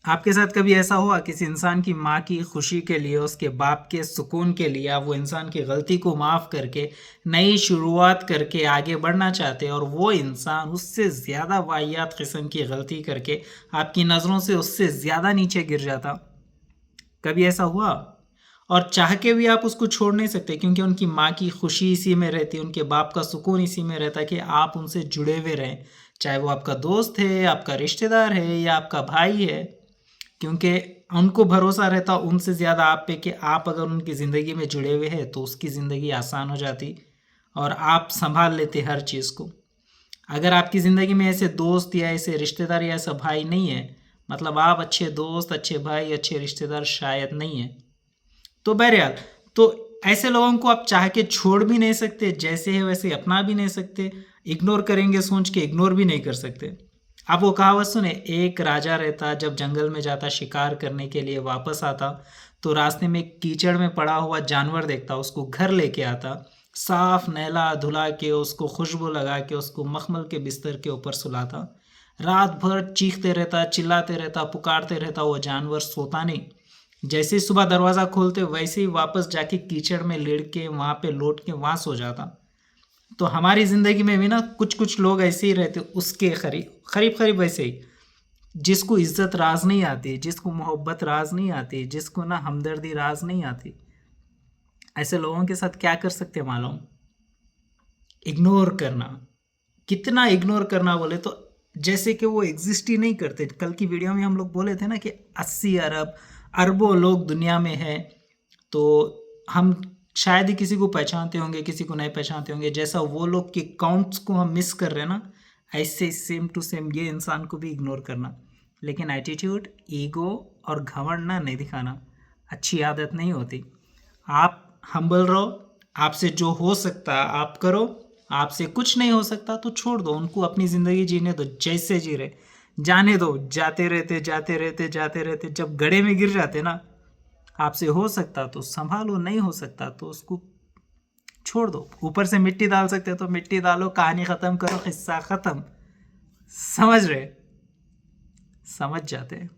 आपके साथ कभी ऐसा हुआ किसी इंसान की माँ की खुशी के लिए, उसके बाप के सुकून के लिए आप वो इंसान की गलती को माफ़ करके नई शुरुआत करके आगे बढ़ना चाहते और वो इंसान उससे ज़्यादा वाहियात किस्म की गलती करके आपकी नज़रों से उससे ज़्यादा नीचे गिर जाता? कभी ऐसा हुआ? और चाह के भी आप उसको छोड़ नहीं सकते क्योंकि उनकी माँ की खुशी इसी में रहती है, उनके बाप का सुकून इसी में रहता है कि आप उनसे जुड़े हुए रहें। चाहे वो आपका दोस्त है, आपका रिश्तेदार है या आपका भाई है, क्योंकि उनको भरोसा रहता उनसे ज़्यादा आप पे कि आप अगर उनकी ज़िंदगी में जुड़े हुए हैं तो उसकी ज़िंदगी आसान हो जाती और आप संभाल लेते हर चीज़ को। अगर आपकी ज़िंदगी में ऐसे दोस्त या ऐसे रिश्तेदार या ऐसा भाई नहीं है, मतलब आप अच्छे दोस्त, अच्छे भाई, अच्छे रिश्तेदार शायद नहीं है। तो बहरहाल, तो ऐसे लोगों को आप चाह के छोड़ भी नहीं सकते, जैसे है वैसे अपना भी नहीं सकते, इग्नोर करेंगे सोच के इग्नोर भी नहीं कर सकते। आप वो कहावत सुने, एक राजा रहता जब जंगल में जाता शिकार करने के लिए, वापस आता तो रास्ते में कीचड़ में पड़ा हुआ जानवर देखता, उसको घर लेके आता, साफ नहला धुला के उसको खुशबू लगा के उसको मखमल के बिस्तर के ऊपर सुलाता, रात भर चीखते रहता, चिल्लाते रहता, पुकारते रहता, वो जानवर सोता नहीं। जैसे ही सुबह दरवाज़ा खोलते वैसे ही वापस जाके कीचड़ में लेट के वहाँ पे लौट के वहाँ सो जाता। तो हमारी ज़िंदगी में भी ना कुछ कुछ लोग ऐसे ही रहते, उसके करीब करीब करीब वैसे ही, जिसको इज्जत राज नहीं आती, जिसको मोहब्बत राज नहीं आती, जिसको ना हमदर्दी राज नहीं आती। ऐसे लोगों के साथ क्या कर सकते हैं मालूम? इग्नोर करना। कितना इग्नोर करना बोले तो जैसे कि वो एग्जिस्ट ही नहीं करते। कल की वीडियो में हम लोग बोले थे ना कि 80 अरब अरबों लोग दुनिया में हैं, तो हम शायद ही किसी को पहचानते होंगे, किसी को नहीं पहचानते होंगे। जैसा वो लोग के काउंट्स को हम मिस कर रहे हैं ना, ऐसे सेम टू सेम ये इंसान को भी इग्नोर करना। लेकिन एटीट्यूड, ईगो और घमंड ना नहीं दिखाना अच्छी आदत नहीं होती। आप हम्बल रहो, आपसे जो हो सकता है आप करो, आपसे कुछ नहीं हो सकता तो छोड़ दो, उनको अपनी ज़िंदगी जीने दो, जैसे जी रहे जाने दो। जाते रहते जाते रहते जाते रहते जब गड्ढे में गिर जाते ना, आपसे हो सकता तो संभालो, नहीं हो सकता तो उसको छोड़ दो। ऊपर से मिट्टी डाल सकते हो तो मिट्टी डालो, कहानी ख़त्म करो, किस्सा ख़त्म। समझ रहे? समझ जाते हैं।